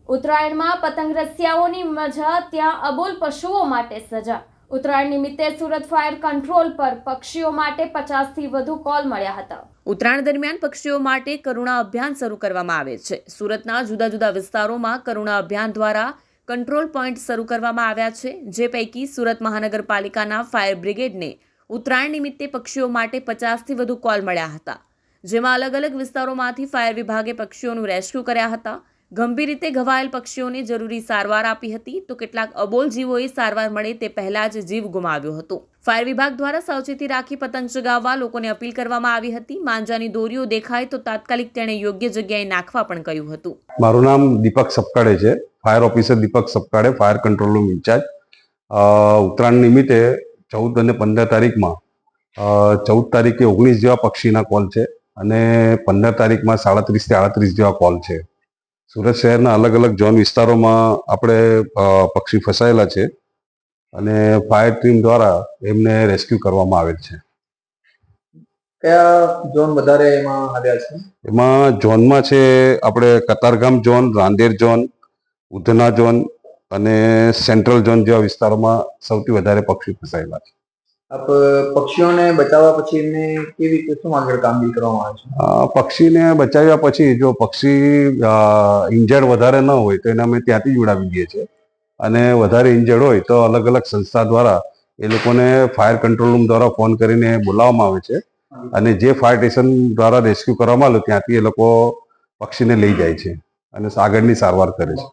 ઉત્તરાયણમાં પતંગ રસિયાઓની મજા, ત્યાં અબોલ પશુઓ માટે સજા। ઉત્તરાયણ નિમિત્તે સુરત ફાયર કંટ્રોલ પર પક્ષીઓ માટે 50થી વધુ કોલ મળ્યા હતા। ઉત્તરાયણ દરમિયાન પક્ષીઓ માટે કરુણા અભિયાન શરૂ કરવામાં આવે છે। સુરતના જુદા જુદા વિસ્તારોમાં કરુણા અભિયાન દ્વારા કંટ્રોલ પોઈન્ટ શરૂ કરવામાં આવ્યા છે, જે પૈકી સુરત મહાનગરપાલિકાના ફાયર બ્રિગેડને ઉત્તરાયણ નિમિત્તે પક્ષીઓ માટે 50થી વધુ કોલ મળ્યા હતા, જેમાં અલગ અલગ વિસ્તારોમાંથી ફાયર વિભાગે પક્ષીઓનું રેસ્ક્યુ કર્યા હતા। ગંભીર રીતે ઘવાયેલ પક્ષીઓને જરૂરી સારવાર આપી હતી, તો કેટલાક અબોલ જીવોએ સારવાર મળે તે પહેલા જ જીવ ગુમાવ્યો હતો। ફાયર વિભાગ દ્વારા સાવચેતી રાખી પતંગ ચગાવવા લોકોને અપીલ કરવામાં આવી હતી। માંજાની દોરીઓ દેખાય તો તાત્કાલિક તેણે યોગ્ય જગ્યાએ નાખવા પણ કહ્યું હતું। મારું નામ દીપક સપકાળે છે, fire officer Deepak Sapkale, fire control room in charge. Uttarayan નિમિત્તે 14 અને 15 તારીખમાં 14 તારીખે 19 જેવા પક્ષીના કોલ છે અને 15 તારીખમાં 37 થી 38 જેવા કોલ છે। સુરત શહેરના અલગ અલગ ઝોન વિસ્તારોમાં આપણે પક્ષી ફસાયેલા છે અને ફાયર ટીમ દ્વારા એમને રેસ્ક્યુ કરવામાં આવેલ છે। કયા ઝોન વધારે એમાં આવ્યા છે? એમાં ઝોનમાં છે આપણે Katargam zone, Rander zone, Udhna zone અને સેન્ટ્રલ ઝોન જેવા વિસ્તારોમાં સૌથી વધારે પક્ષી ફસાયેલા છે। આપ પક્ષીઓને બચાવવા પછી એમને કેવી રીતે શું આગળ કામગીરી કરવામાં આવે છે? પક્ષીને બચાવ્યા પછી જો પક્ષી ઇન્જર્ડ વધારે ન હોય તો એને અમે ત્યાંથી જ ઉડાવી દઈએ છીએ અને વધારે ઇન્જર્ડ હોય તો અલગ અલગ સંસ્થા દ્વારા એ લોકોને ફાયર કંટ્રોલ રૂમ દ્વારા ફોન કરીને બોલાવવામાં આવે છે અને જે ફાયર સ્ટેશન દ્વારા રેસ્ક્યુ કરવામાં આવે ત્યાંથી એ લોકો પક્ષીને લઈ જાય છે અને આગળની સારવાર કરે છે।